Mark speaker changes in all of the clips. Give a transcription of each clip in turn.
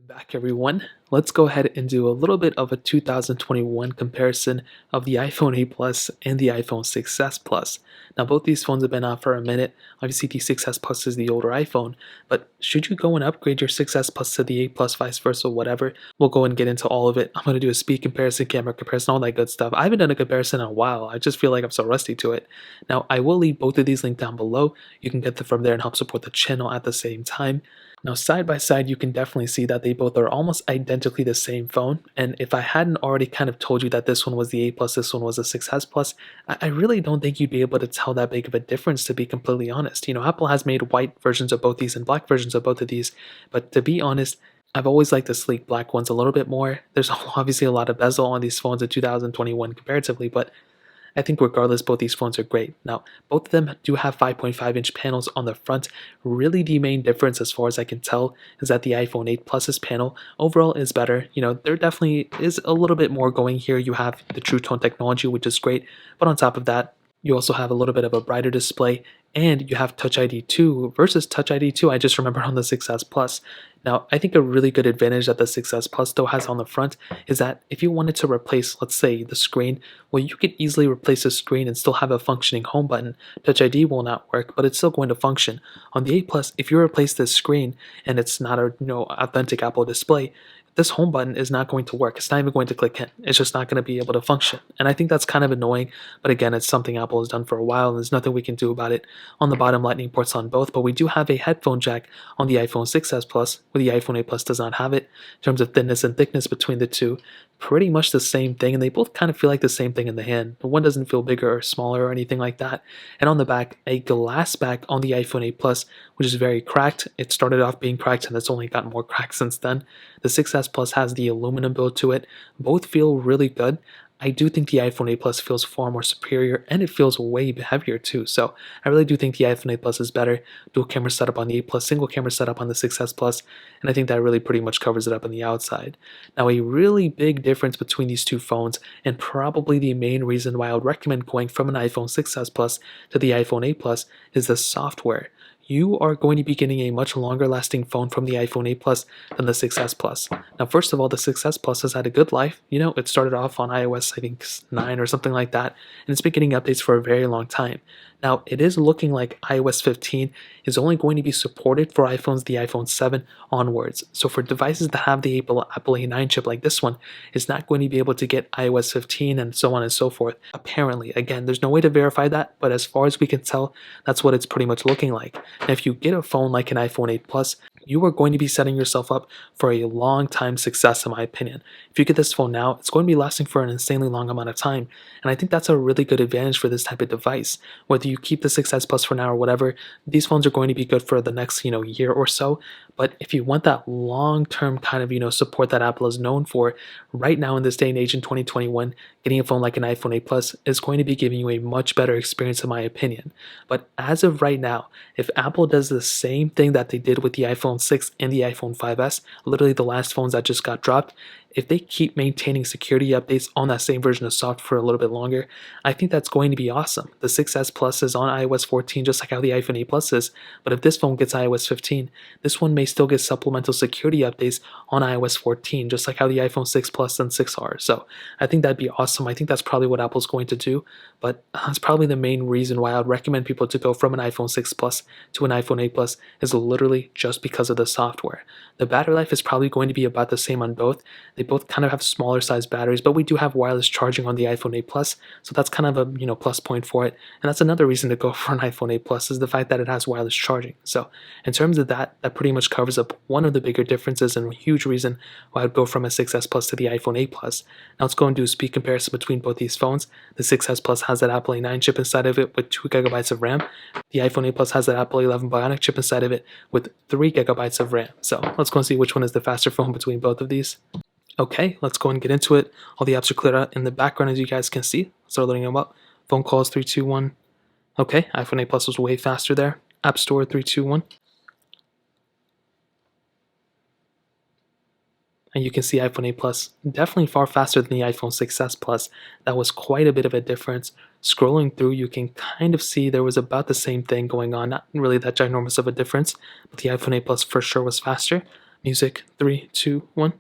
Speaker 1: Back everyone. Let's go ahead and do a little bit of a 2021 comparison of the iPhone 8 Plus and the iPhone 6s Plus. Now both these phones have been out for a minute. Obviously the 6s Plus is the older iPhone, but should you go and upgrade your 6s Plus to the 8 Plus, vice versa, whatever, we'll go and get into all of it. I'm going to do a speed comparison, camera comparison, all that good stuff. I haven't done a comparison in a while. I just feel like I'm so rusty to it. Now I will leave both of these linked down below. You can get them from there and help support the channel at the same time. Now side by side you can definitely see that they both are almost identically the same phone, and if I hadn't already kind of told you that this one was the 8 Plus, this one was a 6s Plus, I really don't think you'd be able to tell that big of a difference, to be completely honest. You know, Apple has made white versions of both these and black versions of both of these, but to be honest, I've always liked the sleek black ones a little bit more. There's obviously a lot of bezel on these phones in 2021 comparatively, but I think regardless, both these phones are great. Now, both of them do have 5.5-inch panels on the front. Really, the main difference, as far as I can tell, is that the iPhone 8 Plus's panel overall is better. You know, there definitely is a little bit more going here. You have the True Tone technology, which is great, but on top of that, you also have a little bit of a brighter display, and you have Touch ID 2 versus Touch ID 2. I just remember on the 6s Plus. Now, I think a really good advantage that the 6s Plus though has on the front is that if you wanted to replace, let's say, the screen, well, you could easily replace the screen and still have a functioning home button. Touch ID will not work, but it's still going to function. On the 8 Plus, if you replace this screen and it's not a authentic Apple display, this home button is not going to work. It's not even going to click in. It's just not going to be able to function. And I think that's kind of annoying, but again, it's something Apple has done for a while and there's nothing we can do about it. On the bottom, lightning ports on both, but we do have a headphone jack on the iPhone 6s Plus, where the iPhone 8 Plus does not have it. In terms of thinness and thickness between the two, pretty much the same thing, and they both kind of feel like the same thing in the hand. The one doesn't feel bigger or smaller or anything like that. And on the back, a glass back on the iPhone 8 Plus, which is very cracked. It started off being cracked and it's only gotten more cracked since then. The 6s Plus has the aluminum build to it. Both feel really good. I do think the iPhone 8 Plus feels far more superior, and it feels way heavier too. So I really do think the iPhone 8 Plus is better. Dual camera setup on the 8 Plus, single camera setup on the 6s Plus, and I think that really pretty much covers it up on the outside. Now, a really big difference between these two phones, and probably the main reason why I would recommend going from an iPhone 6s Plus to the iPhone 8 Plus, is the software. You are going to be getting a much longer lasting phone from the iPhone 8 Plus than the 6s Plus. Now, first of all, the 6s Plus has had a good life. You know, it started off on iOS, I think 9 or something like that, and it's been getting updates for a very long time. Now, it is looking like iOS 15 is only going to be supported for iPhones, the iPhone 7 onwards. So for devices that have the Apple A9 chip like this one, it's not going to be able to get iOS 15 and so on and so forth. Apparently, again, there's no way to verify that, but as far as we can tell, that's what it's pretty much looking like. And if you get a phone like an iPhone 8 Plus, you are going to be setting yourself up for a long time success, in my opinion. If you get this phone now, it's going to be lasting for an insanely long amount of time. And I think that's a really good advantage for this type of device. Whether you keep the 6s Plus for now or whatever, these phones are going to be good for the next, year or so. But if you want that long-term kind of, support that Apple is known for, right now in this day and age in 2021, getting a phone like an iPhone 8 Plus is going to be giving you a much better experience, in my opinion. But as of right now, if Apple does the same thing that they did with the iPhone 6 and the iPhone 5s, literally the last phones that just got dropped, if they keep maintaining security updates on that same version of software for a little bit longer, I think that's going to be awesome. The 6s Plus is on iOS 14 just like how the iPhone 8 Plus is, but if this phone gets iOS 15, this one may still get supplemental security updates on iOS 14 just like how the iPhone 6 Plus and 6 are. So I think that'd be awesome. I think that's probably what Apple's going to do, but that's probably the main reason why I would recommend people to go from an iPhone 6 Plus to an iPhone 8 Plus is literally just because of the software. The battery life is probably going to be about the same on both. They both kind of have smaller size batteries, but we do have wireless charging on the iPhone 8 Plus, so that's kind of a plus point for it. And that's another reason to go for an iPhone 8 Plus, is the fact that it has wireless charging. So in terms of that, that pretty much covers up one of the bigger differences and a huge reason why I'd go from a 6s Plus to the iPhone 8 Plus. Now let's go and do a speed comparison between both these phones. The 6s Plus has that Apple A9 chip inside of it with 2 gigabytes of RAM. The iPhone 8 Plus has that Apple 11 Bionic chip inside of it with 3 gigabytes of RAM. So let's go and see which one is the faster phone between both of these. Okay, let's go and get into it. All the apps are cleared out in the background, as you guys can see. Start loading them up. Phone calls 3, 2, 1. Okay, iPhone 8 Plus was way faster there. App Store 3, 2, 1. And you can see iPhone 8 Plus definitely far faster than the iPhone 6s Plus. That was quite a bit of a difference. Scrolling through, you can kind of see there was about the same thing going on. Not really that ginormous of a difference, but the iPhone 8 Plus for sure was faster. Music, 3, 2, 1.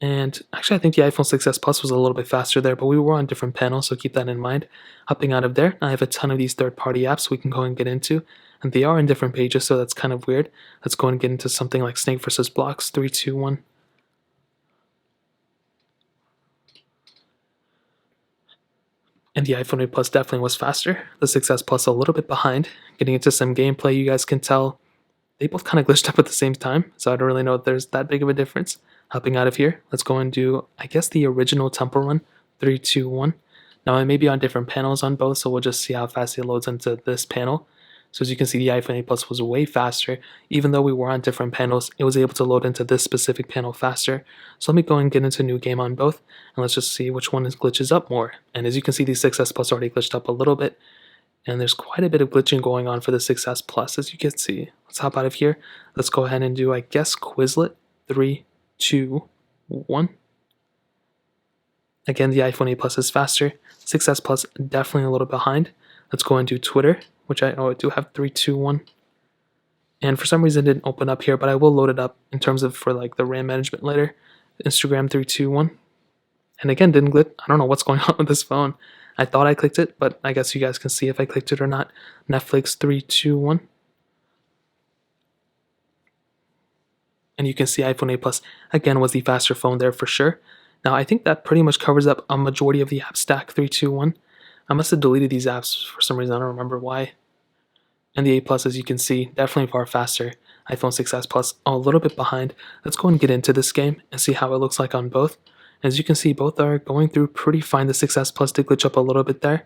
Speaker 1: And actually, I think the iPhone 6s Plus was a little bit faster there, but we were on different panels, so keep that in mind. Hopping out of there, I have a ton of these third-party apps we can go and get into, and they are in different pages, so that's kind of weird. Let's go and get into something like Snake versus Blocks, 3, 2, 1. And the iPhone 8 Plus definitely was faster. The 6s Plus a little bit behind. Getting into some gameplay, you guys can tell they both kind of glitched up at the same time, so I don't really know if there's that big of a difference. Hopping out of here, let's go and do, I guess, the original tempo run, 3, 2, 1. Now, I may be on different panels on both, so we'll just see how fast it loads into this panel. So as you can see, the iPhone 8 Plus was way faster. Even though we were on different panels, it was able to load into this specific panel faster. So let me go and get into a new game on both, and let's just see which one glitches up more. And as you can see, the 6s Plus already glitched up a little bit, and there's quite a bit of glitching going on for the 6s Plus, as you can see. Let's hop out of here. Let's go ahead and do, I guess, Quizlet, 3, 2, 1. Again, the iPhone 8 Plus is faster. 6s Plus definitely a little behind. Let's go and do Twitter, which I do have 3, 2, 1. And for some reason it didn't open up here, but I will load it up in terms of for like the RAM management later. Instagram, 3, 2, 1. And again, didn't glitch. I don't know what's going on with this phone. I thought I clicked it, but I guess you guys can see if I clicked it or not. Netflix, 3, 2, 1. And you can see iPhone 8 Plus, again, was the faster phone there for sure. Now, I think that pretty much covers up a majority of the app stack, 3, 2, 1. I must have deleted these apps for some reason. I don't remember why. And the 8 Plus, as you can see, definitely far faster. iPhone 6s Plus, a little bit behind. Let's go and get into this game and see how it looks like on both. As you can see, both are going through pretty fine. The 6s Plus did glitch up a little bit there,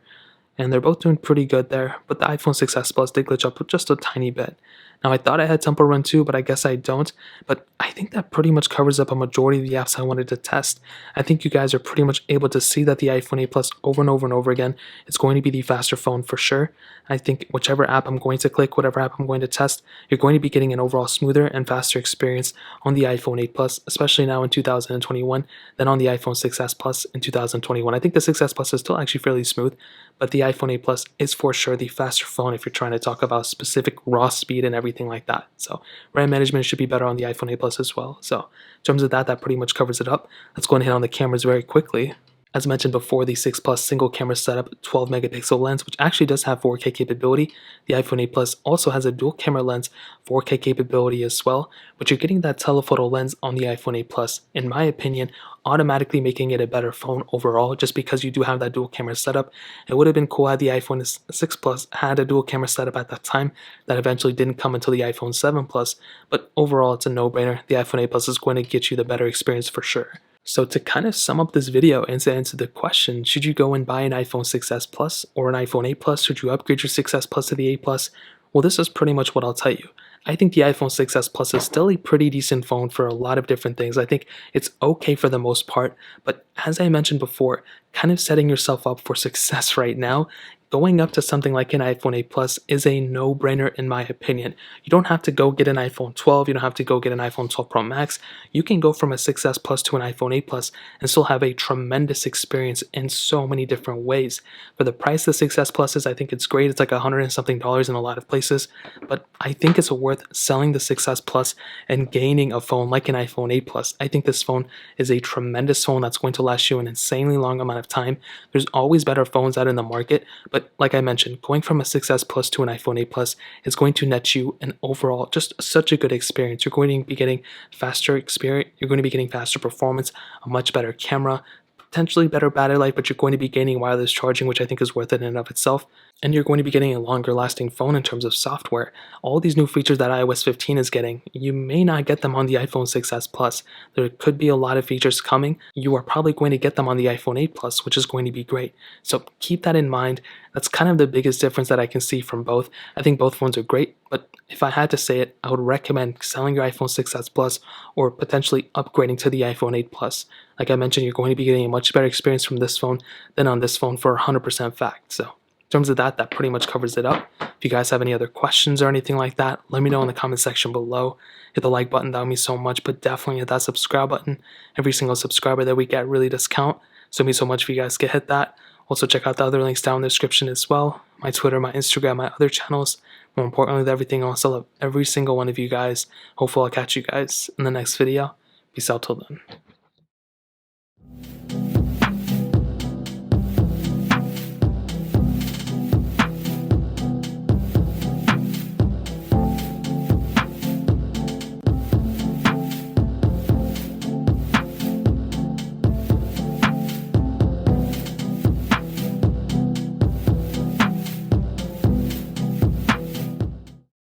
Speaker 1: and they're both doing pretty good there, but the iPhone 6s Plus did glitch up just a tiny bit. Now, I thought I had Temple Run 2, but I guess I don't, but I think that pretty much covers up a majority of the apps I wanted to test. I think you guys are pretty much able to see that the iPhone 8 Plus over and over and over again is going to be the faster phone for sure. I think whichever app I'm going to click, whatever app I'm going to test, you're going to be getting an overall smoother and faster experience on the iPhone 8 Plus, especially now in 2021, than on the iPhone 6s Plus in 2021. I think the 6s Plus is still actually fairly smooth, but the iPhone 8 Plus is for sure the faster phone if you're trying to talk about specific raw speed and everything like that. So RAM management should be better on the iPhone 8 Plus as well. So in terms of that, that pretty much covers it up. Let's go and hit on the cameras very quickly. As mentioned before, the 6 Plus single camera setup, 12 megapixel lens, which actually does have 4K capability. The iPhone 8 Plus also has a dual camera lens, 4K capability as well, but you're getting that telephoto lens on the iPhone 8 Plus, in my opinion, automatically making it a better phone overall just because you do have that dual camera setup. It would have been cool had the iPhone 6 Plus had a dual camera setup at that time. That eventually didn't come until the iPhone 7 Plus, but overall it's a no-brainer. The iPhone 8 Plus is going to get you the better experience for sure. So to kind of sum up this video and to answer the question, should you go and buy an iPhone 6s Plus or an iPhone 8 Plus? Should you upgrade your 6s Plus to the 8 Plus? Well, this is pretty much what I'll tell you. I think the iPhone 6s Plus is still a pretty decent phone for a lot of different things. I think it's okay for the most part, but as I mentioned before, kind of setting yourself up for success right now, going up to something like an iPhone 8 Plus is a no-brainer in my opinion. You don't have to go get an iPhone 12, you don't have to go get an iPhone 12 Pro Max. You can go from a 6s Plus to an iPhone 8 Plus and still have a tremendous experience in so many different ways. For the price the 6s Plus is, I think it's great. It's like $100 and something in a lot of places, but I think it's worth selling the 6s Plus and gaining a phone like an iPhone 8 Plus. I think this phone is a tremendous phone that's going to last you an insanely long amount of time. There's always better phones out in the market, but like I mentioned, going from a 6s Plus to an iPhone 8 Plus is going to net you an overall just such a good experience. You're going to be getting faster experience, you're going to be getting faster performance, a much better camera, potentially better battery life, but you're going to be gaining wireless charging, which I think is worth it in and of itself. And you're going to be getting a longer lasting phone in terms of software. All these new features that iOS 15 is getting, you may not get them on the iPhone 6s Plus. There could be a lot of features coming. You are probably going to get them on the iPhone 8 Plus, which is going to be great. So keep that in mind. That's kind of the biggest difference that I can see from both. I think both phones are great, but if I had to say it, I would recommend selling your iPhone 6s Plus or potentially upgrading to the iPhone 8 Plus. Like I mentioned, you're going to be getting a much better experience from this phone than on this phone for 100% fact. So in terms of that, that pretty much covers it up. If you guys have any other questions or anything like that, let me know in the comment section below. Hit the like button, that would mean so much, but definitely hit that subscribe button. Every single subscriber that we get really does count, so it means so much if you guys can hit that. Also check out the other links down in the description as well. My Twitter, my Instagram, my other channels. More importantly than everything else, I love every single one of you guys. Hopefully I'll catch you guys in the next video. Peace out till then.